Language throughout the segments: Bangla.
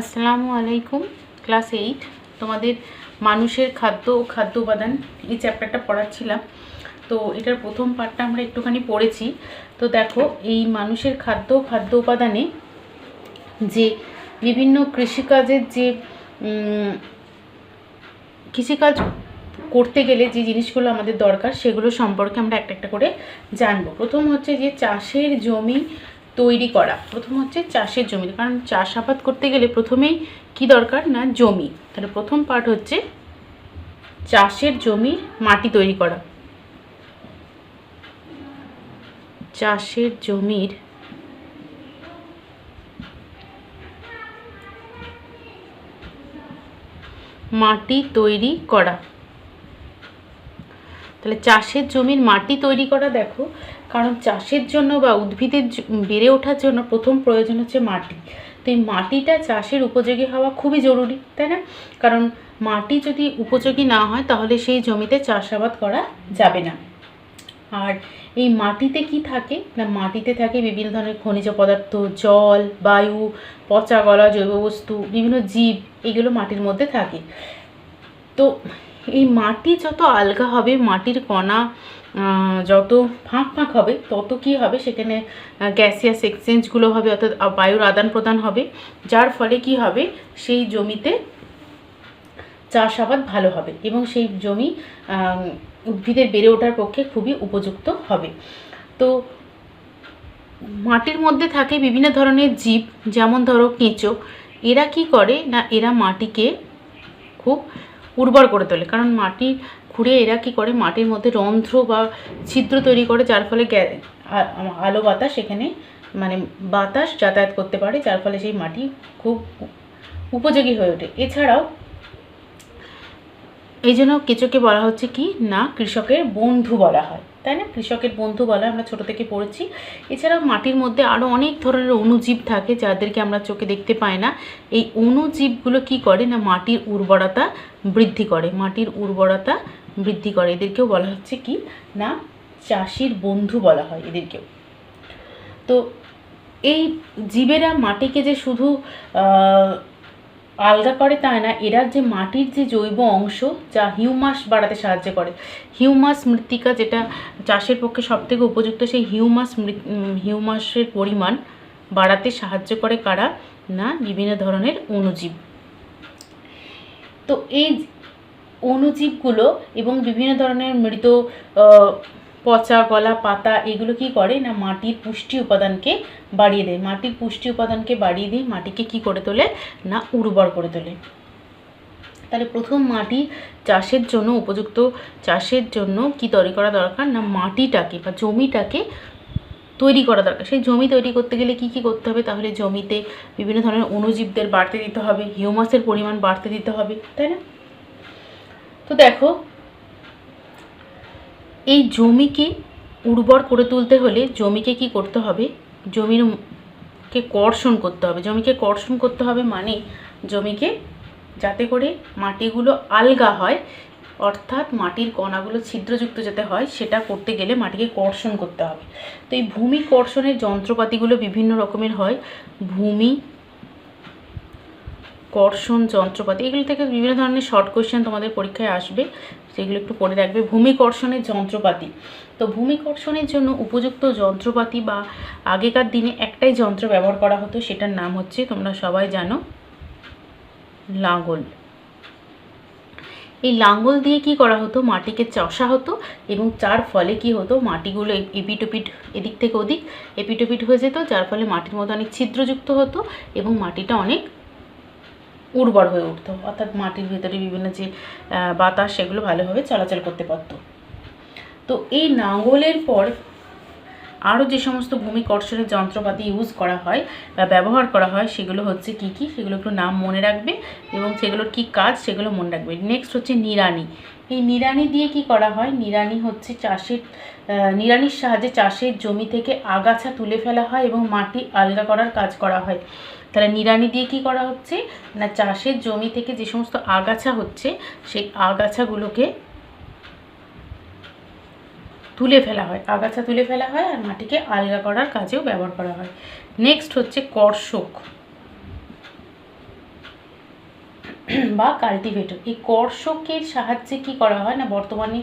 আসসালামু আলাইকুম। ক্লাস 8 তোমাদের মানুষের খাদ্য ও খাদ্য উপাদান এই চ্যাপ্টারটা পড়াচ্ছিলাম। তো এটার প্রথম পার্টটা আমরা একটুখানি পড়েছি। তো দেখো, এই মানুষের খাদ্য ও খাদ্য উপাদানে যে বিভিন্ন কৃষিকাজের যে কৃষিকাজ করতে গেলে যে জিনিসগুলো আমাদের দরকার সেগুলো সম্পর্কে আমরা একটা একটা করে জানবো। প্রথম হচ্ছে যে চাষের জমি তৈরি করা। প্রথম হচ্ছে চাষের জমি, কারণ চাষাবাদ করতে গেলে প্রথমেই কি দরকার না জমি। তাহলে প্রথম পার্ট হচ্ছে চাষের জমির মাটি তৈরি করা। চাষের জমির মাটি তৈরি করা। তাহলে চাষের জমির মাটি তৈরি করা, দেখো, কারণ চাষের জন্য বা উদ্ভিদের বেড়ে ওঠার জন্য প্রথম প্রয়োজন হচ্ছে মাটি। তো এই মাটিটা চাষের উপযোগী হওয়া খুবই জরুরি, তাই না? কারণ মাটি যদি উপযোগী না হয় তাহলে সেই জমিতে চাষাবাদ করা যাবে না। আর এই মাটিতে কি থাকে না, মাটিতে থাকে বিভিন্ন ধরনের খনিজ পদার্থ, জল, বায়ু, পচা গলা জৈব বস্তু, বিভিন্ন জীব, এগুলো মাটির মধ্যে থাকে। তো এই মাটি যত আলগা হবে, মাটির কণা যত ফাঁক ফাঁক হবে, তত কি হবে, সেখানে গ্যাসিয়াস এক্সচেঞ্জগুলো হবে, অর্থাৎ বায়ুর আদান প্রদান হবে, যার ফলে কি হবে, সেই জমিতে চাষাবাদ ভালো হবে এবং সেই জমি উদ্ভিদের বেড়ে ওঠার পক্ষে খুবই উপযুক্ত হবে। তো মাটির মধ্যে থাকে বিভিন্ন ধরনের জীব, যেমন ধরো কেঁচো। এরা কি করে না, এরা মাটিকে খুব উর্বর করে তোলে, কারণ মাটি খুঁড়ে এরা কি করে, মাটির মধ্যে রন্ধ্র বা ছিদ্র তৈরি করে, যার ফলে আলো বাতাস সেখানে মানে বাতাস যাতায়াত করতে পারে, যার ফলে সেই মাটি খুব উপযোগী হয়ে ওঠে। এছাড়াও এই জন্য কেঁচোকে বলা হচ্ছে কি না, কৃষকের বন্ধু বলা হয়, তাই না? কৃষকের বন্ধু বলা হয়, আমরা ছোটো থেকে পড়েছি। এছাড়াও মাটির মধ্যে আরও অনেক ধরনের অণুজীব থাকে যাদেরকে আমরা চোখে দেখতে পাই না। এই অণুজীবগুলো কি করে না, মাটির উর্বরতা বৃদ্ধি করে, মাটির উর্বরতা বৃদ্ধি করে। এদেরকেও বলা হচ্ছে কি না, চাষির বন্ধু বলা হয় এদেরকেও। তো এই জীবেরা মাটিকে যে শুধু আলগা করে তাই না, এরা যে মাটির যে জৈব অংশ যা হিউমাস বাড়াতে সাহায্য করে, হিউমাস মৃত্তিকা যেটা চাষের পক্ষে সবথেকে উপযুক্ত, সেই হিউমাসের পরিমাণ বাড়াতে সাহায্য করে কারা না, বিভিন্ন ধরনের অণুজীব। তো এই অণুজীবগুলো এবং বিভিন্ন ধরনের মৃত পচা গলা পাতা, এগুলো কি করে না, মাটির পুষ্টি উপাদানকে বাড়িয়ে দেয়, মাটির পুষ্টি উপাদানকে বাড়িয়ে দিয়ে মাটিকে কি করে তোলে না, উর্বর করে তোলে। তাহলে প্রথম মাটি চাষের জন্য উপযুক্ত, চাষের জন্য কি তৈরি করা দরকার না, মাটিটাকে বা জমিটাকে তৈরি করা দরকার। সেই জমি তৈরি করতে গেলে কি কি করতে হবে, তাহলে জমিতে বিভিন্ন ধরনের অণুজীবদের বাড়তে দিতে হবে, হিউমাসের পরিমাণ বাড়তে দিতে হবে, তাই না? তো দেখো, এই জমিকে উর্বর করে তুলতে হলে জমিকে কি করতে হবে, জমিকে কর্ষণ করতে হবে। জমিকে কর্ষণ করতে হবে মানে জমিকে যাতে করে মাটিগুলো আলগা হয়, অর্থাৎ মাটির কণাগুলো ছিদ্রযুক্ত যাতে হয়, সেটা করতে গেলে মাটিকে কর্ষণ করতে হবে। তো এই ভূমি কর্ষণের যন্ত্রপাতিগুলো বিভিন্ন রকমের হয়। ভূমি কর্ষণ যন্ত্রপাতি, এগুলো থেকে বিভিন্ন ধরনের শর্ট কোয়েশ্চেন তোমাদের পরীক্ষায় আসবে, সেগুলো একটু পড়ে রাখবে। ভূমি কর্ষণের যন্ত্রপাতি, তো ভূমি কর্ষণের জন্য উপযুক্ত যন্ত্রপাতি বা আগেকার দিনে একটাই যন্ত্র ব্যবহার করা হতো, সেটার নাম হচ্ছে, তোমরা সবাই জানো, লাঙ্গল। এই লাঙ্গল দিয়ে কি করা হতো, মাটিকে চষা হতো এবং যার ফলে কি হতো, মাটিগুলো এপিটোপিট, এদিক থেকে ওদিক এপিটোপিট হয়ে যেত, যার ফলে মাটির মধ্যে অনেক ছিদ্রযুক্ত হতো এবং মাটিটা অনেক উর্বর হয়ে উঠতো, অর্থাৎ মাটির ভেতরে বিভিন্ন যে বাতাস সেগুলো ভালোভাবে চলাচল করতে পারত। তো এই লাঙ্গলের পর আরও যে সমস্ত ভূমি কর্ষণের যন্ত্রপাতি ইউজ করা হয় বা ব্যবহার করা হয়, সেগুলো হচ্ছে কি কি, সেগুলো একটু নাম মনে রাখবে এবং সেগুলোর কি কাজ সেগুলো মনে রাখবে। নেক্সট হচ্ছে নিড়ানি। এই নিড়ানি দিয়ে কি করা হয়, নিড়ানি হচ্ছে নিড়ানির সাহায্যে চাষের জমি থেকে আগাছা তুলে ফেলা হয় এবং মাটি আলগা করার কাজ করা হয়। তাহলে নিড়ানি দিয়ে কি করা হচ্ছে না, চাষের জমি থেকে যে সমস্ত আগাছা হচ্ছে সেই আগাছাগুলোকে তুলে ফেলা হয়, আগাছা তুলে ফেলা হয় আর মাটিকে আলগা করার কাজেও ব্যবহার করা হয়। নেক্সট হচ্ছে কর্ষক। বা কাল্টিভেটর। এই কর্ষকের সাহায্যে কি করা হয় না, বর্তমানে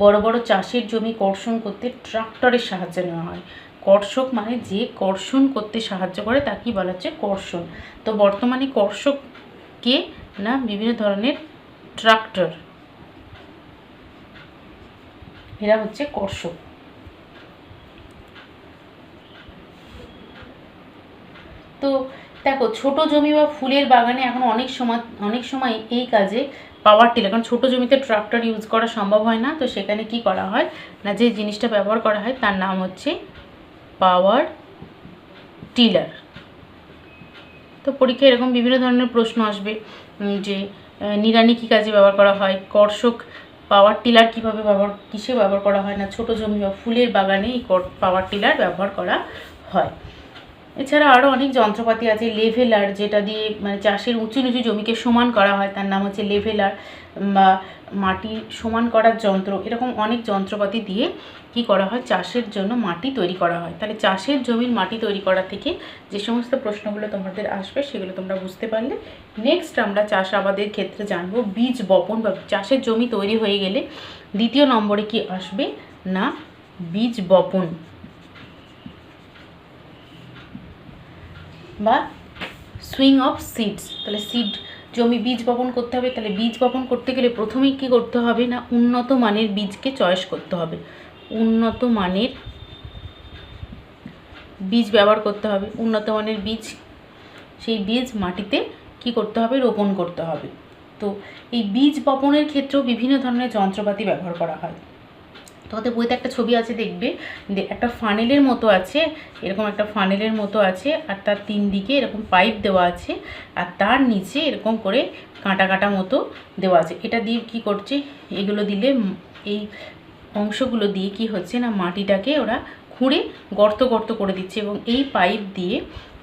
বড় বড় চাষের জমি কর্ষণ করতে ট্রাক্টরের সাহায্য নেওয়া হয়। কর্ষক মানে যে কর্ষণ করতে সাহায্য করে তাকেই বলা হচ্ছে কর্ষণ। তো বর্তমানে কর্ষক কে না, বিভিন্ন ধরনের ট্রাক্টর, এরা হচ্ছে কর্ষক। তো দেখো, ছোট জমি বা ফুলের বাগানে এখন অনেক সময় এই কাজে পাওয়ার টিলার, কারণ ছোটো জমিতে ট্রাক্টর ইউজ করা সম্ভব হয় না, তো সেখানে কি করা হয় না, যে জিনিসটা ব্যবহার করা হয় তার নাম হচ্ছে পাওয়ার টিলার। তো পরীক্ষায় এরকম বিভিন্ন ধরনের প্রশ্ন আসবে যে নিড়ানি কী কাজে ব্যবহার করা হয়, কর্ষক পাওয়ার টিলার কীভাবে কিসে ব্যবহার করা হয় না, ছোটো জমি বা ফুলের বাগানে এই পাওয়ার টিলার ব্যবহার করা হয়। এছাড়া আরও অনেক যন্ত্রপাতি আছে। লেভেলার, যেটা দিয়ে মানে চাষের উঁচু নিচু জমিকে সমান করা হয়, তার নাম হচ্ছে লেভেলার, বা মাটি সমান করার যন্ত্র। এরকম অনেক যন্ত্রপাতি দিয়ে কি করা হয়, চাষের জন্য মাটি তৈরি করা হয়। তাহলে চাষের জমির মাটি তৈরি করা থেকে যে সমস্ত প্রশ্নগুলো তোমাদের আসবে সেগুলো তোমরা বুঝতে পারলে। নেক্সট আমরা চাষাবাদের ক্ষেত্রে জানবো বীজ বপন, বা চাষের জমি তৈরি হয়ে গেলে দ্বিতীয় নম্বরে কি আসবে না, বীজ বপন বা সুইং অফ সিডস। তাহলে জমি বীজ বপন করতে হবে। তাহলে বীজ বপন করতে গেলে প্রথমেই কী করতে হবে না, উন্নত মানের বীজকে চয়েস করতে হবে। উন্নত মানের বীজ ব্যবহার করতে হবে। উন্নত মানের বীজ, সেই বীজ মাটিতে কি করতে হবে, রোপণ করতে হবে। তো এই বীজ বপনের ক্ষেত্রেও বিভিন্ন ধরনের যন্ত্রপাতি ব্যবহার করা হয়। তোমাদের বইতে একটা ছবি আছে, দেখবে একটা ফানেলের মতো আছে, এরকম একটা ফানেলের মতো আছে, আর তার তিন দিকে এরকম পাইপ দেওয়া আছে, আর তার নিচে এরকম করে কাঁটা কাঁটা মতো দেওয়া আছে। এটা দিয়ে কি করছে, এগুলো দিলে এই অংশগুলো দিয়ে কি হচ্ছে না, মাটিটাকে ওরা খুঁড়ে গর্ত গর্ত করে দিচ্ছে, এবং এই পাইপ দিয়ে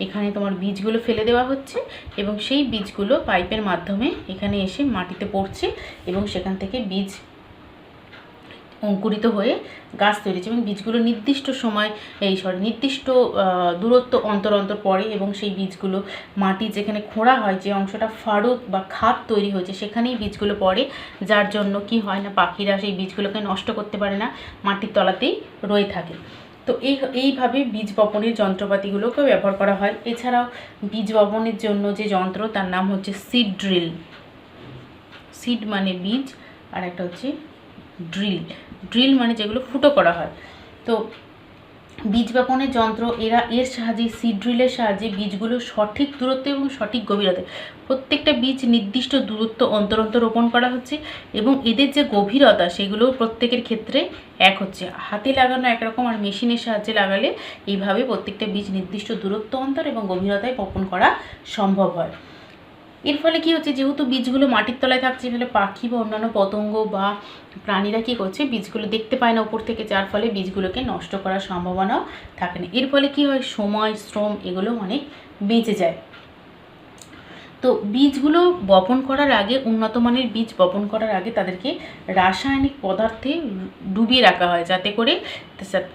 এখানে তোমার বীজগুলো ফেলে দেওয়া হচ্ছে, এবং সেই বীজগুলো পাইপের মাধ্যমে এখানে এসে মাটিতে পড়ছে, এবং সেখান থেকে বীজ অঙ্কুরিত হয়ে গাছ তৈরি হচ্ছে। এবং বীজগুলো নির্দিষ্ট নির্দিষ্ট দূরত্ব অন্তর অন্তর পড়ে, এবং সেই বীজগুলো মাটি যেখানে খোঁড়া হয়, যে অংশটা ফাড়ক বা খাত তৈরি হয়েছে, সেখানেই বীজগুলো পড়ে, যার জন্য কি হয় না, পাখিরা সেই বীজগুলোকে নষ্ট করতে পারে না, মাটির তলাতেই রয়ে থাকে। তো এইভাবে বীজ বপনের যন্ত্রপাতিগুলোকে ব্যবহার করা হয়। এছাড়াও বীজ বপনের জন্য যে যন্ত্র, তার নাম হচ্ছে সিড ড্রিল। সিড মানে বীজ, আর একটা হচ্ছে ড্রিল মানে যেগুলো ফুটো করা হয়। তো বীজ বপনের যন্ত্র, এর সাহায্যে, সিড ড্রিলের সাহায্যে বীজগুলো সঠিক দূরত্ব এবং সঠিক গভীরতায়, প্রত্যেকটা বীজ নির্দিষ্ট দূরত্ব অন্তর অন্তর রোপণ করা হচ্ছে, এবং এদের যে গভীরতা সেগুলো প্রত্যেকের ক্ষেত্রে এক হচ্ছে। হাতে লাগানো একরকম, আর মেশিনের সাহায্যে লাগালে এইভাবে প্রত্যেকটা বীজ নির্দিষ্ট দূরত্ব অন্তর এবং গভীরতায় বপন করা সম্ভব হয়। এর ফলে কী হচ্ছে, যেহেতু বীজগুলো মাটির তলায় থাকছে, ফলে পাখি বা অন্যান্য পতঙ্গ বা প্রাণীরা কী করছে, বীজগুলো দেখতে পায় না উপর থেকে, যার ফলে বীজগুলোকে নষ্ট করার সম্ভাবনাও থাকে না। এর ফলে কী হয়, সময়, শ্রম এগুলো অনেক বেঁচে যায়। তো বীজগুলো বপন করার আগে, উন্নত মানের বীজ বপন করার আগে তাদেরকে রাসায়নিক পদার্থে ডুবিয়ে রাখা হয়, যাতে করে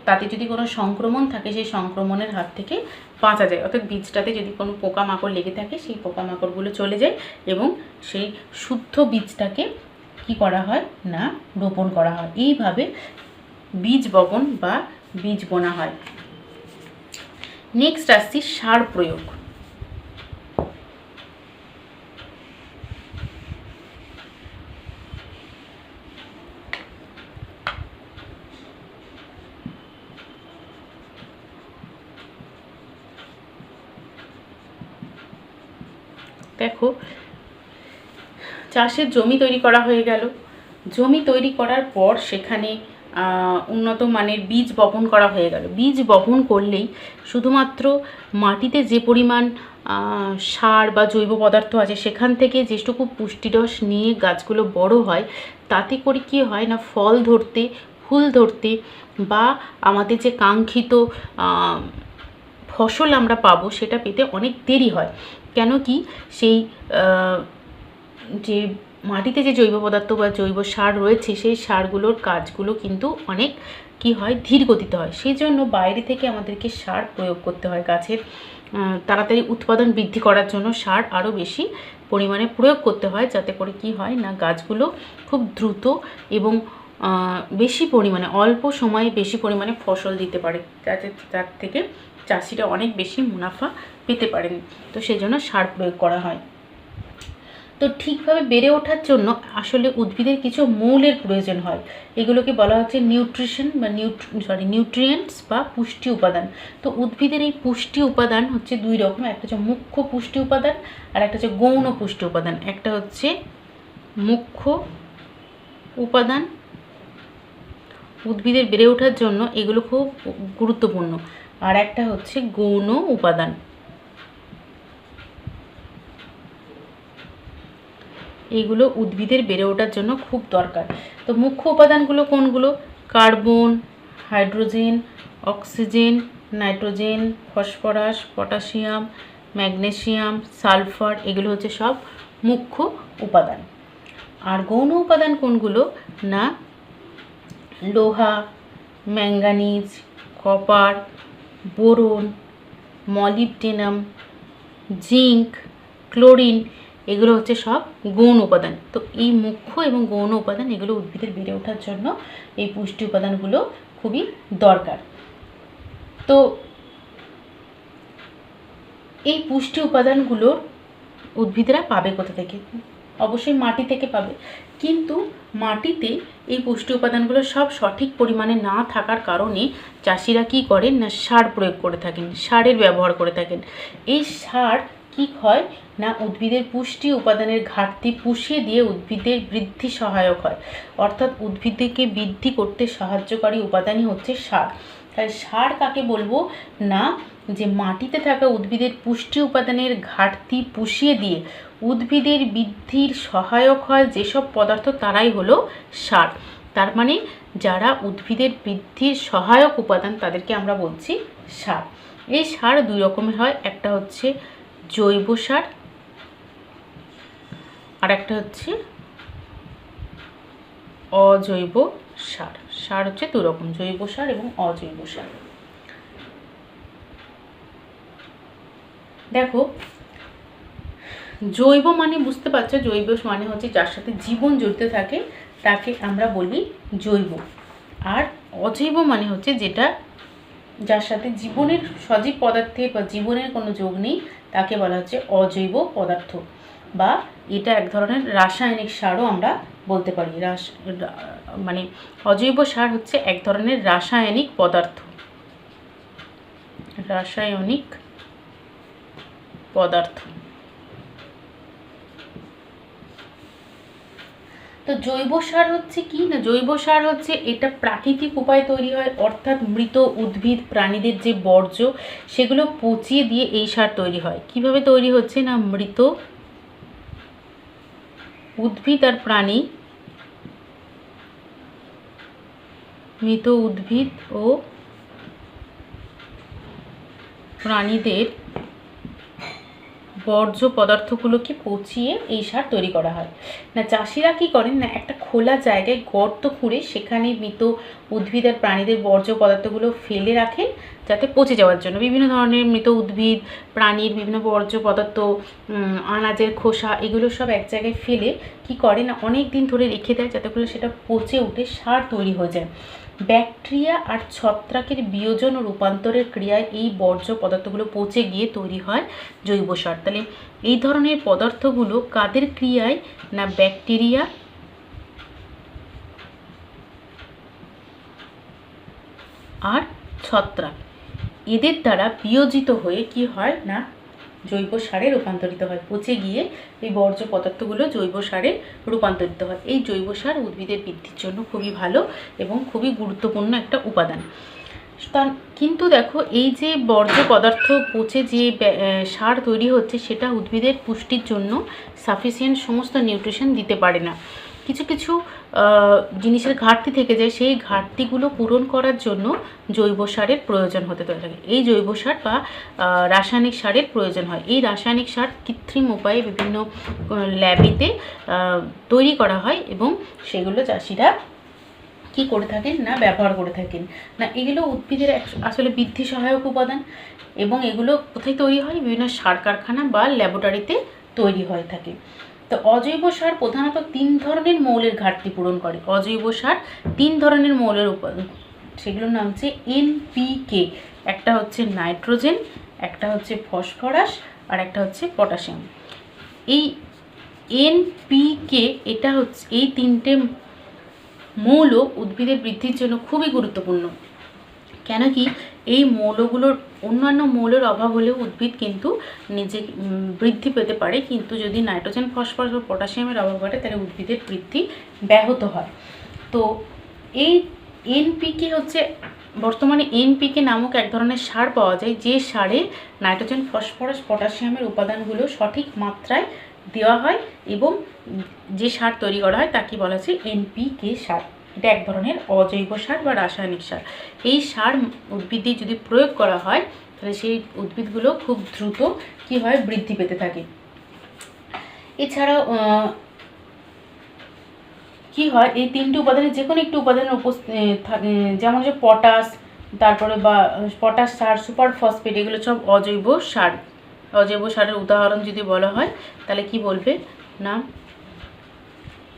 তাতে যদি কোনো সংক্রমণ থাকে, সেই সংক্রমণের হাত থেকে বাঁচা যায়। অর্থাৎ বীজটাতে যদি কোনো পোকামাকড় লেগে থাকে, সেই পোকামাকড়গুলো চলে যায়, এবং সেই শুদ্ধ বীজটাকে কি করা হয় না, রোপণ করা হয়। এইভাবে বীজ বপন বা বীজ বোনা হয়। নেক্সট আসছি সার প্রয়োগ। দেখো, চাষের জমি তৈরি করা হয়ে গেল। জমি তৈরি করার পর সেখানে উন্নত মানের বীজ বপন করা হয়ে গেল। বীজ বপন করলেই শুধুমাত্র মাটিতে যে পরিমাণ সার বা জৈব পদার্থ আছে, সেখান থেকে যেটুকু পুষ্টিরস নিয়ে গাছগুলো বড় হয়, তাতে করে কী হয় না, ফল ধরতে, ফুল ধরতে, বা আমাদের যে কাঙ্ক্ষিত ফসল আমরা পাবো, সেটা পেতে অনেক দেরি হয়। কেন কি, সেই যে মাটিতে যে জৈব পদার্থ বা জৈব সার রয়েছে, সেই সারগুলোর কাজগুলো কিন্তু অনেক কি হয়, ধীর গতিতে হয়। সেই জন্য বাইরে থেকে আমাদেরকে সার প্রয়োগ করতে হয়। গাছের তাড়াতাড়ি উৎপাদন বৃদ্ধি করার জন্য সার আরও বেশি পরিমাণে প্রয়োগ করতে হয়, যাতে করে কি হয় না গাছগুলো খুব দ্রুত এবং বেশি পরিমাণে অল্প সময়ে বেশি পরিমাণে ফসল দিতে পারে, যাতে তার থেকে চাষিরা অনেক বেশি মুনাফা পেতে পারেন। তো সেই জন্য সার প্রয়োগ করা হয়। তো ঠিকভাবে বেড়ে ওঠার জন্য আসলে উদ্ভিদের কিছু মৌলের প্রয়োজন হয়, এগুলোকে বলা হচ্ছে নিউট্রিশন বা নিউট্রিয়েন্টস বা পুষ্টি উপাদান। তো উদ্ভিদের এই পুষ্টি উপাদান হচ্ছে দুই রকম, একটা হচ্ছে মুখ্য পুষ্টি উপাদান আর একটা হচ্ছে গৌণ পুষ্টি উপাদান। একটা হচ্ছে মুখ্য উপাদান, উদ্ভিদের বেড়ে ওঠার জন্য এগুলো খুব গুরুত্বপূর্ণ, আর একটা হচ্ছে গৌণ উপাদান। এইগুলো উদ্ভিদের বেড়ে ওঠার জন্য খুব দরকার। তো মুখ্য উপাদানগুলো কোনগুলো? Carbon, hydrogen, oxygen, nitrogen, phosphorus, potassium, magnesium, sulphur, এগুলো হচ্ছে সব মুখ্য উপাদান। আর গৌণ উপাদান কোনগুলো? না লোহা, manganese, copper, boron, molybdenum, zinc, chlorine, এগুলো হচ্ছে সব গৌণ উপাদান। তো এই মুখ্য এবং গৌণ উপাদান এগুলো উদ্ভিদের বেড়ে ওঠার জন্য এই পুষ্টি উপাদানগুলো খুবই দরকার। তো এই পুষ্টি উপাদানগুলো উদ্ভিদরা পাবে কোথা থেকে? অবশ্যই মাটি থেকে পাবে, কিন্তু মাটিতে এই পুষ্টি উপাদানগুলো সব সঠিক পরিমাণে না থাকার কারণে চাষিরা কি করেন না সার প্রয়োগ করে থাকেন, সারের ব্যবহার করে থাকেন। এই সার কি হয় না উদ্ভিদের পুষ্টি উপাদানের ঘাটতি পুষিয়ে দিয়ে উদ্ভিদের বৃদ্ধি সহায়ক হয়, অর্থাৎ উদ্ভিদকে বৃদ্ধি করতে সাহায্যকারী উপাদানই হচ্ছে সার। তাই সার কাকে বলবো না, যে মাটিতে থাকা উদ্ভিদের পুষ্টি উপাদানের ঘাটতি পুষিয়ে দিয়ে উদ্ভিদের বৃদ্ধির সহায়ক হয় যেসব পদার্থ তারাই হলো সার। তার মানে যারা উদ্ভিদের বৃদ্ধির সহায়ক উপাদান তাদেরকে আমরা বলছি সার। এই সার দুই রকমের হয়, একটা হচ্ছে জৈব সার আর একটা হচ্ছে অজৈব সার। সার হচ্ছে দু রকম, জৈব সার এবং অজৈব সার। দেখো জৈব মানে বুঝতে পারছো, জৈব মানে হচ্ছে যার সাথে জীবন জড়িত থাকে তাকে আমরা বলি জৈব। আর অজৈব মানে হচ্ছে যেটা যার সাথে জীবনের সজীব পদার্থে বা জীবনের কোনো যোগ নেই তাকে বলা হচ্ছে অজৈব পদার্থ, বা এটা এক ধরনের রাসায়নিক সারও আমরা বলতে পারি। মানে অজৈব সার হচ্ছে এক ধরনের রাসায়নিক পদার্থ, রাসায়নিক পদার্থ। তো জৈব সার হচ্ছে কি না, জৈব সার হচ্ছে এটা প্রাকৃতিক উপায়ে তৈরি হয়, অর্থাৎ মৃত উদ্ভিদ প্রাণীদের যে বর্জ্য সেগুলো পচিয়ে দিয়ে এই সার তৈরি হয়। কিভাবে তৈরি হচ্ছে না, মৃত উদ্ভিদ আর প্রাণী, মৃত উদ্ভিদ ও প্রাণীদের বর্জ্য পদার্থগুলোকে পচিয়ে এই সার তৈরি করা হয়। না চাষিরা কি করেন না একটা খোলা জায়গায় গর্ত খুঁড়ে সেখানে মৃত উদ্ভিদ আর প্রাণীদের বর্জ্য পদার্থগুলো ফেলে রাখেন যাতে পচে যাওয়ার জন্য। বিভিন্ন ধরনের মৃত উদ্ভিদ প্রাণীর বিভিন্ন বর্জ্য পদার্থ, আনাজের খোসা, এগুলো সব এক জায়গায় ফেলে কি করে না অনেক দিন ধরে রেখে দেয় যাতে করে সেটা পচে উঠে সার তৈরি হয়ে যায়। ব্যাকটেরিয়া আর ছত্রাকের বিয়োজন ও রূপান্তরের ক্রিয়ায় এই বর্জ্য পদার্থগুলো পচে গিয়ে তৈরি হয় জৈব সার। তাহলে এই ধরনের পদার্থগুলো কাদের ক্রিয়ায় না ব্যাকটেরিয়া আর ছত্রাক, এদের দ্বারা বিয়োজিত হয়ে কি হয় না জৈব সারে রূপান্তরিত হয়, পচে গিয়ে এই বর্জ্য পদার্থগুলো জৈব সারে রূপান্তরিত হয়। এই জৈব সার উদ্ভিদের বৃদ্ধির জন্য খুবই ভালো এবং খুবই গুরুত্বপূর্ণ একটা উপাদান। কিন্তু দেখো এই যে বর্জ্য পদার্থ পচে যে সার তৈরি হচ্ছে সেটা উদ্ভিদের পুষ্টির জন্য সাফিসিয়েন্ট সমস্ত নিউট্রিশন দিতে পারে না, কিছু কিছু জিনিসের ঘাটতি থেকে যায়। সেই ঘাটতিগুলো পূরণ করার জন্য জৈব সারের প্রয়োজন হতে থাকে। এই জৈব সার বা রাসায়নিক সারের প্রয়োজন হয়। এই রাসায়নিক সার কৃত্রিম উপায়ে বিভিন্ন ল্যাবেতে তৈরি করা হয় এবং সেগুলো চাষিরা কি করে থাকেন না ব্যবহার করে থাকেন। না এগুলো উদ্ভিদের আসলে বৃদ্ধি সহায়ক উপাদান এবং এগুলো কোথায় তৈরি হয়, বিভিন্ন সার কারখানা বা ল্যাবরেটরিতে তৈরি হয়ে থাকে। তো অজৈব সার প্রধানত 3 ধরনের মৌলের ঘাটতি পূরণ করে। অজৈব সার 3 ধরনের মৌলের উপাদান, সেগুলোর নাম হচ্ছে এনপিকে, একটা হচ্ছে নাইট্রোজেন, একটা হচ্ছে ফসফরাস, আর একটা হচ্ছে পটাশিয়াম। এই এনপিকে এটা হচ্ছে, এই 3টে মৌল উদ্ভিদের বৃদ্ধির জন্য খুবই গুরুত্বপূর্ণ। কেন কি, এই মৌলগুলোর অন্যান্য মৌলের অভাব হলেও উদ্ভিদ কিন্তু নিজে বৃদ্ধি পেতে পারে, কিন্তু যদি নাইট্রোজেন, ফসফরাস ও পটাশিয়ামের অভাব ঘটে তাহলে উদ্ভিদের বৃদ্ধি ব্যাহত হয়। তো এই এনপিকে হচ্ছে, বর্তমানে এনপিকে নামক এক ধরনের সার পাওয়া যায়, যে সারে নাইট্রোজেন, ফসফরাস, পটাশিয়ামের উপাদানগুলো সঠিক মাত্রায় দেওয়া হয় এবং যে সার তৈরি করা হয় তাকে বলা হচ্ছে এনপিকে সার। এটা এক ধরনের অজৈব সার বা রাসায়নিক সার। এই সার উদ্ভিদে যদি প্রয়োগ করা হয় তাহলে সেই উদ্ভিদগুলো খুব দ্রুত কি হয়, বৃদ্ধি পেতে থাকে। এছাড়াও কি হয়, এই 3টি উপাদানের যে কোনো একটি উপাদানের থাকে, যেমন যে পটাশ, তারপরে বা পটাশ সার, সুপার ফসফেট, এগুলো সব অজৈব সার। অজৈব সারের উদাহরণ যদি বলা হয় তাহলে কি বলবে না,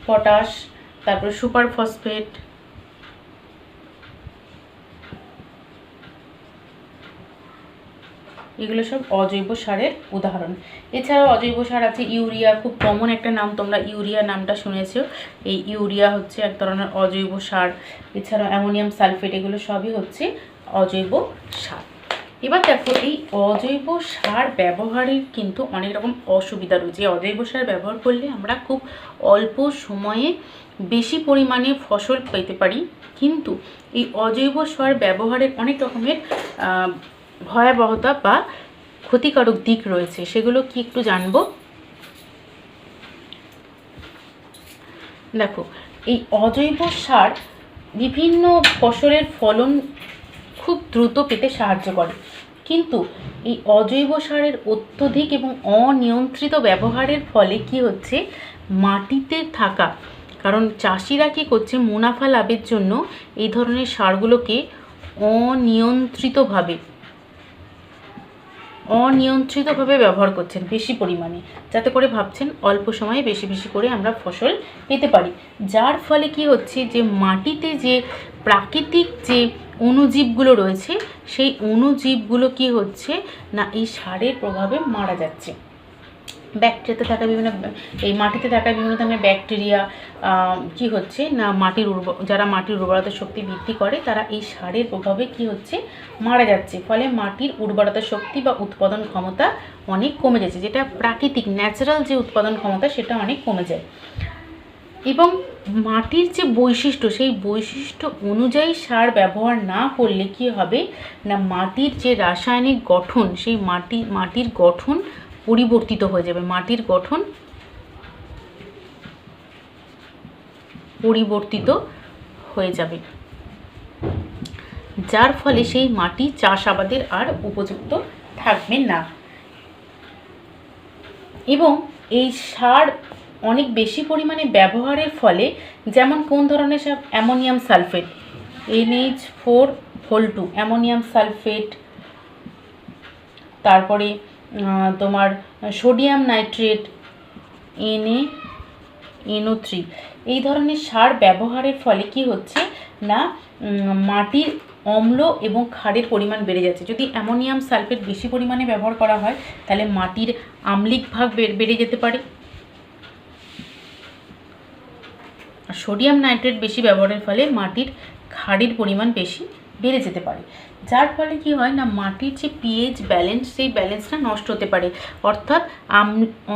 পটাশ, তারপরে সুপার ফসফেট, এগুলো সব অজৈব সারের উদাহরণ। এছাড়াও অজৈব সার আছে ইউরিয়া, খুব কমন একটা নাম, তোমরা ইউরিয়া নামটা শুনেছো। এই ইউরিয়া হচ্ছে এক ধরনের অজৈব সার। এছাড়াও অ্যামোনিয়াম সালফেট, এগুলো সবই হচ্ছে অজৈব সার। এবার দেখো, এই অজৈব সার ব্যবহারের কিন্তু অনেক রকম অসুবিধা রয়েছে। অজৈব সার ব্যবহার করলে আমরা খুব অল্প সময়ে বেশি পরিমাণে ফসল পেতে পারি, কিন্তু এই অজৈব সার ব্যবহারের অনেক রকমের ভয়াবহতা বা ক্ষতিকারক দিক রয়েছে। সেগুলো কি একটু জানবো। দেখো, এই অজৈব সার বিভিন্ন ফসলের ফলন খুব দ্রুত পেতে সাহায্য করে, কিন্তু এই অজৈব সারের অত্যধিক এবং অনিয়ন্ত্রিত ব্যবহারের ফলে কি হচ্ছে, মাটিতে থাকা, কারণ চাষিরা কী করছে, মুনাফা লাভের জন্য এই ধরনের সারগুলোকে অনিয়ন্ত্রিতভাবে ব্যবহার করছেন বেশি পরিমাণে, যাতে করে ভাবছেন অল্প সময়ে বেশি বেশি করে আমরা ফসল পেতে পারি। যার ফলে কি হচ্ছে, যে মাটিতে যে প্রাকৃতিক যে অণুজীবগুলো রয়েছে, সেই অণুজীবগুলো কি হচ্ছে না, এই সারের প্রভাবে মারা যাচ্ছে। ব্যাকটেরিয়াতে থাকা এই মাটিতে থাকা বিভিন্ন ধরনের ব্যাকটেরিয়া কি হচ্ছে না, যারা মাটির উর্বরতা শক্তি বৃদ্ধি করে তারা এই সারের প্রভাবে কি হচ্ছে, মারা যাচ্ছে। ফলে মাটির উর্বরতা শক্তি বা উৎপাদন ক্ষমতা অনেক কমে যাচ্ছে, যেটা প্রাকৃতিক ন্যাচারাল যে উৎপাদন ক্ষমতা সেটা অনেক কমে যায়। এবং মাটির যে বৈশিষ্ট্য, সেই বৈশিষ্ট্য অনুযায়ী সার ব্যবহার না করলে কি হবে না, মাটির যে রাসায়নিক গঠন, সেই মাটির গঠন পরিবর্তিত হয়ে যাবে। মাটির গঠন পরিবর্তিত হয়ে যাবে, যার ফলে সেই মাটি চাষাবাদের আর উপযুক্ত থাকবে না। এবং এই সার অনেক বেশি পরিমাণে ব্যবহারের ফলে, যেমন কোন ধরনের সার, ammonium sulphate, NH4 ammonium sulphate, তারপরে তোমার সোডিয়াম নাইট্রেট, NaNO3, এই ধরনের সার ব্যবহারের ফলে কি হচ্ছে না, মাটির অম্ল এবং ক্ষারের পরিমাণ বেড়ে যাচ্ছে। যদি অ্যামোনিয়াম সালফেট বেশি পরিমাণে ব্যবহার করা হয় তাহলে মাটির আম্লিক ভাগ বেড়ে যেতে পারে। আর সোডিয়াম নাইট্রেট বেশি ব্যবহারের ফলে মাটির ক্ষারের পরিমাণ বেশি বেড়ে যেতে পারে, যার ফলে কি হয় না, মাটির যে পিএইচ ব্যালেন্স, সেই ব্যালেন্সটা নষ্ট হতে পারে, অর্থাৎ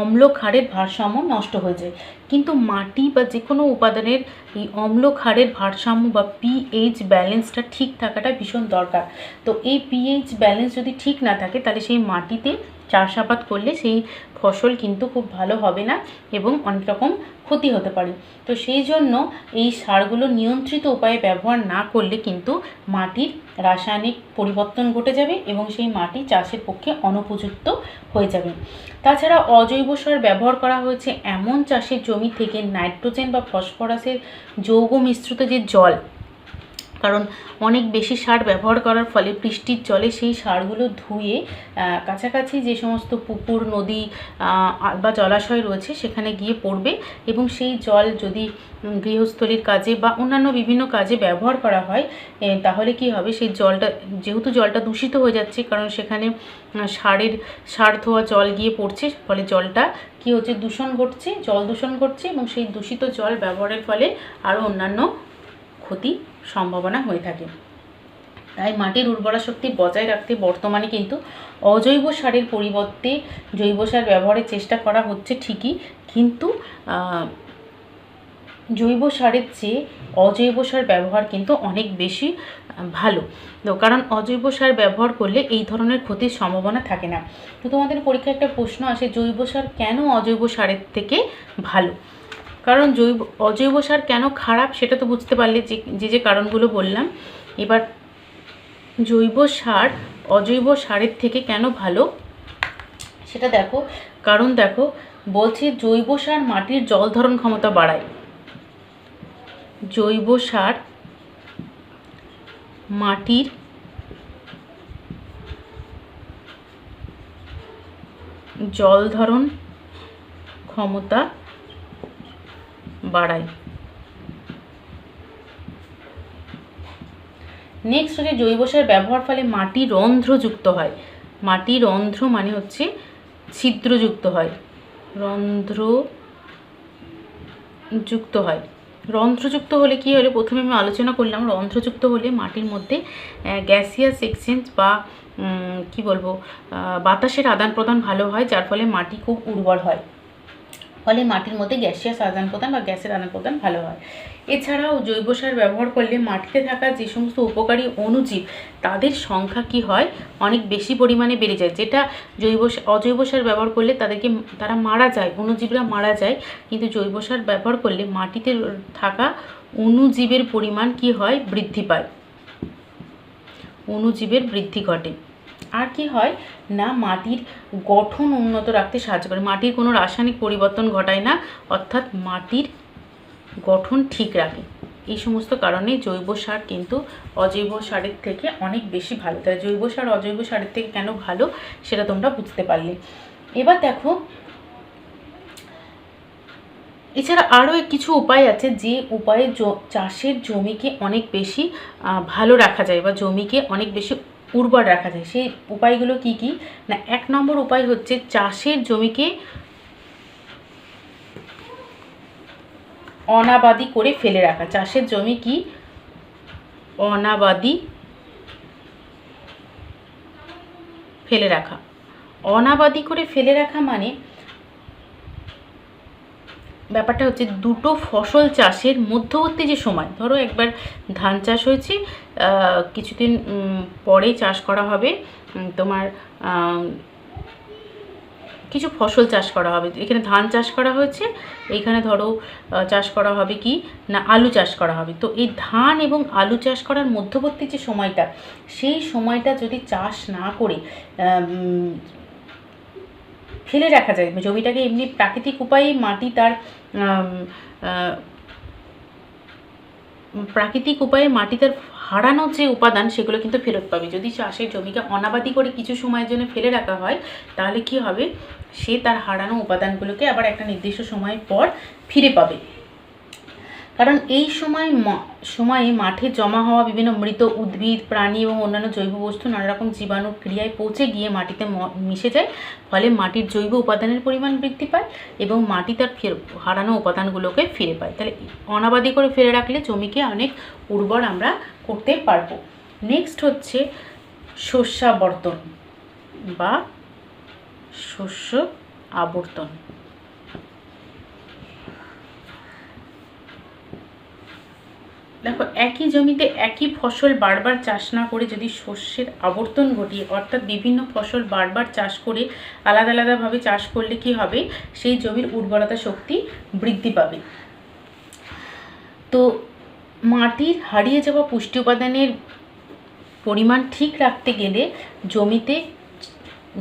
অম্ল ক্ষারের ভারসাম্য নষ্ট হয়ে যায়। কিন্তু মাটি বা যে কোনো উপাদানের এই অম্ল ক্ষারের ভারসাম্য বা পিএইচ ব্যালেন্সটা ঠিক থাকাটা ভীষণ দরকার। তো এই পিএইচ ব্যালেন্স যদি ঠিক না থাকে তাহলে সেই মাটিতে চাষাবাদ করলে সেই ফসল কিন্তু খুব ভালো হবে না এবং অনেক রকম ক্ষতি হতে পারে। তো সেই জন্য এই সারগুলো নিয়ন্ত্রিত উপায়ে ব্যবহার না করলে কিন্তু মাটির রাসায়নিক পরিবর্তন ঘটে যাবে এবং সেই মাটি চাষের পক্ষে অনুপযুক্ত হয়ে যাবে। তাছাড়া অজৈব সার ব্যবহার করা হয়েছে এমন চাষের জমি থেকে নাইট্রোজেন বা ফসফরাসের যৌগ মিশ্রিত যে জল, কারণ অনেক বেশি সার ব্যবহার করার ফলে বৃষ্টির জলে সেই সারগুলো ধুয়ে কাছাকাছি যে সমস্ত পুকুর, নদী বা জলাশয় রয়েছে সেখানে গিয়ে পড়বে এবং সেই জল যদি গৃহস্থলীর কাজে বা অন্যান্য বিভিন্ন কাজে ব্যবহার করা হয় তাহলে কি হবে, সেই জলটা যেহেতু জলটা দূষিত হয়ে যাচ্ছে, কারণ সেখানে সার ধোয়া জল গিয়ে পড়ছে, ফলে জলটা কি হচ্ছে, দূষণ ঘটছে, জল দূষণ ঘটছে এবং সেই দূষিত জল ব্যবহারের ফলে আরও অন্যান্য ক্ষতি সম্ভাবনা হয়ে থাকে। তাই মাটির উর্বরা শক্তি বজায় রাখতে বর্তমানে কিন্তু অজৈব সারের পরিবর্তে জৈব সার ব্যবহারের চেষ্টা করা হচ্ছে ঠিকই, কিন্তু জৈব সারের চেয়ে অজৈব সার ব্যবহার কিন্তু অনেক বেশি ভালো। তো কারণ অজৈব সার ব্যবহার করলে এই ধরনের ক্ষতির সম্ভাবনা থাকে না। তো তোমাদের পরীক্ষায় একটা প্রশ্ন আসে, জৈব সার কেন অজৈব সারের থেকে ভালো? কারণ অজৈব সার কেন খারাপ সেটা তো বুঝতে পারলে, যে কারণগুলো বললাম। এবার জৈব সার অজৈব সারের থেকে কেন ভালো সেটা দেখো। কারণ দেখো, বলছে জৈব সার মাটির জল ধারণ ক্ষমতা বাড়ায়। জৈব সার মাটির জল ধারণ ক্ষমতা বাড়ায়। নেক্সট হচ্ছে জৈব সার ব্যবহার ফলে মাটি রন্ধ্রযুক্ত হয়। মাটি রন্ধ্র মানে হচ্ছে ছিদ্রযুক্ত হয়, রন্ধ্রযুক্ত হয়। রন্ধ্রযুক্ত হলে কি হলে, প্রথমে আমি আলোচনা করলাম, রন্ধ্রযুক্ত হলে মাটির মধ্যে গ্যাসিয়াস এক্সচেঞ্জ বা কি বলবো, বাতাসের আদান প্রদান ভালো হয়, যার ফলে মাটি খুব উর্বর হয়, ফলে মাটির মধ্যে গ্যাসিয়াস আদান প্রদান বা গ্যাসের আদান প্রদান ভালো হয়। এছাড়াও জৈব সার ব্যবহার করলে মাটিতে থাকা যে সমস্ত উপকারী অণুজীব তাদের সংখ্যা কি হয়, অনেক বেশি পরিমাণে বেড়ে যায়। যেটা অজৈব সার ব্যবহার করলে তারা মারা যায়, অণুজীবরা মারা যায়, কিন্তু জৈব সার ব্যবহার করলে মাটিতে থাকা অণুজীবের পরিমাণ কি হয়, বৃদ্ধি পায়, অণুজীবের বৃদ্ধি ঘটে। আর কি হয় না, মাটির গঠন উন্নত রাখতে সাহায্য করে। মাটির কোনো রাসায়নিক পরিবর্তন ঘটায় না, অর্থাৎ মাটির গঠন ঠিক রাখে। এই সমস্ত কারণে জৈব সার কিন্তু অজৈব সারের থেকে অনেক বেশি ভালো। তাই জৈব সার অজৈব সারের থেকে কেন ভালো সেটা তোমরা বুঝতে পারলে। এবার দেখো, এছাড়া আরও কিছু উপায় আছে যে উপায়ে চাষের জমিকে অনেক বেশি ভালো রাখা যায় বা জমিকে অনেক বেশি উর্বর রাখা যায়। সেই উপায়গুলো কি কি না, 1 নম্বর উপায় হচ্ছে চাষের জমিকে অনাবাদি করে ফেলে রাখা। চাষের জমি কি অনাবাদি ফেলে রাখা। অনাবাদি করে ফেলে রাখা মানে ব্যাপারটা হচ্ছে দুটো ফসল চাষের মধ্যবর্তী যে সময়, ধরো একবার ধান চাষ হয়েছে, কিছুদিন পরেই চাষ করা হবে তোমার কিছু ফসল চাষ করা হবে। এখানে ধান চাষ করা হয়েছে, এইখানে ধরো চাষ করা হবে কি না, আলু চাষ করা হবে। তো এই ধান এবং আলু চাষ করার মধ্যবর্তী যে সময়টা, সেই সময়টা যদি চাষ না করে ফেলে রাখা যায়, জমিটাকে এমনি প্রাকৃতিক উপায়ে মাটি তার হারানো যে উপাদান সেগুলো কিন্তু ফেরত পাবে। যদি চাষের জমিকে অনাবাদি করে কিছু সময়ের জন্য ফেলে রাখা হয়, তাহলে কি হবে, সে তার হারানো উপাদানগুলোকে আবার একটা নির্দিষ্ট সময় পর ফিরে পাবে। কারণ এই সময়ে মাঠে জমা হওয়া বিভিন্ন মৃত উদ্ভিদ, প্রাণী এবং অন্যান্য জৈব বস্তু নানা রকম জীবাণুর ক্রিয়ায় পৌঁছে গিয়ে মাটিতে মিশে যায়, ফলে মাটির জৈব উপাদানের পরিমাণ বৃদ্ধি পায় এবং মাটি তার হারানো উপাদানগুলোকে ফিরে পায়। তাহলে অনাবাদি করে ফেলে রাখলে জমিকে অনেক উর্বর আমরা করতে পারবো। নেক্সট হচ্ছে শস্যাবর্তন বা শস্য আবর্তন। দেখো, একই জমিতে একই ফসল বারবার চাষ না করে যদি শস্যের আবর্তন ঘটিয়ে, অর্থাৎ বিভিন্ন ফসল বারবার চাষ করে আলাদা আলাদাভাবে চাষ করলে কি হবে, সেই জমির উর্বরতা শক্তি বৃদ্ধি পাবে। তো মাটির হারিয়ে যাওয়া পুষ্টি উপাদানের পরিমাণ ঠিক রাখতে গেলে জমিতে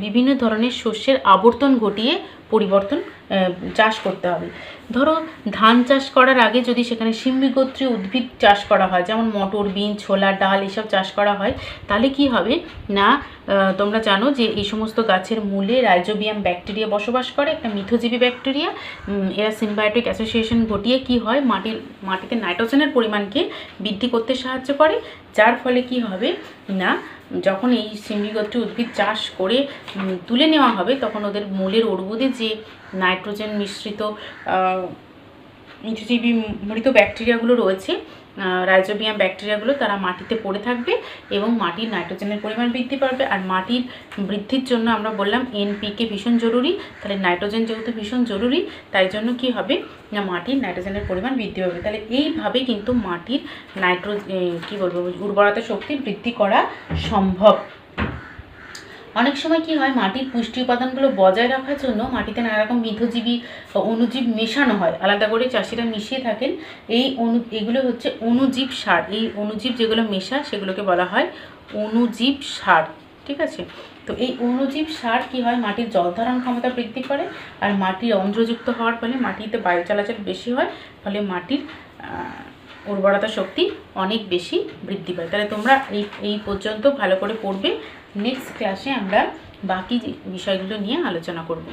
বিভিন্ন ধরনের শস্যের আবর্তন ঘটিয়ে চাষ করতে হবে। ধরো ধান চাষ করার আগে যদি সেখানে সিম্বিগোত্রীয় উদ্ভিদ চাষ করা হয়, যেমন মটর, বিন, ছোলা, ডাল এসব চাষ করা হয়, তাহলে কি হবে না, তোমরা জানো যে এই সমস্ত গাছের মূলে রাইজোবিয়াম ব্যাকটেরিয়া বসবাস করে, একটা মিথজীবী ব্যাকটেরিয়া। এরা সিম্বায়োটিক অ্যাসোসিয়েশন ঘটিয়ে কি হয়, মাটিতে নাইট্রোজেনের পরিমাণকে বৃদ্ধি করতে সাহায্য করে, যার ফলে কি হবে না, যখন এই সিম্বিগোত্রীয় উদ্ভিদ চাষ করে তুলে নেওয়া হবে, তখন ওদের মূলের অর্বুদে যে নাইট্রোজেন মিশ্রিত মিথজীবী মৃত ব্যাকটেরিয়াগুলো রয়েছে, রাইজোবিয়াম ব্যাকটেরিয়াগুলো, তারা মাটিতে পড়ে থাকবে এবং মাটির নাইট্রোজেনের পরিমাণ বৃদ্ধি পাবে। আর মাটির বৃদ্ধির জন্য আমরা বললাম এনপিকে ভীষণ জরুরি, তাহলে নাইট্রোজেন যেহেতু ভীষণ জরুরি, তাই জন্য কি হবে না, মাটির নাইট্রোজেনের পরিমাণ বৃদ্ধি পাবে। তাহলে এইভাবে কিন্তু মাটির উর্বরতা শক্তি বৃদ্ধি করা সম্ভব। অনেক সময় কি হয়, মাটির পুষ্টি উপাদানগুলো বজায় রাখার জন্য মাটিতে নানা রকম মিথজীবী অণুজীব মেশানো হয়, আলাদা করে চাষিরা মিশিয়ে থাকেন। এগুলো হচ্ছে অণুজীব সার। এই অণুজীব যেগুলো মেশা সেগুলোকে বলা হয় অণুজীব সার, ঠিক আছে। তো এই অণুজীব সার কি হয়, মাটির জল ধারণ ক্ষমতা বৃদ্ধি করে, আর মাটির অন্ধ্রযুক্ত হওয়ার ফলে মাটিতে বায়ু চলাচল বেশি হয়, ফলে মাটির উর্বরতা শক্তি অনেক বেশি বৃদ্ধি পায়। তাহলে তোমরা এই পর্যন্ত ভালো করে পড়বে। নেক্সট ক্লাসে আমরা বাকি বিষয়গুলো নিয়ে আলোচনা করব।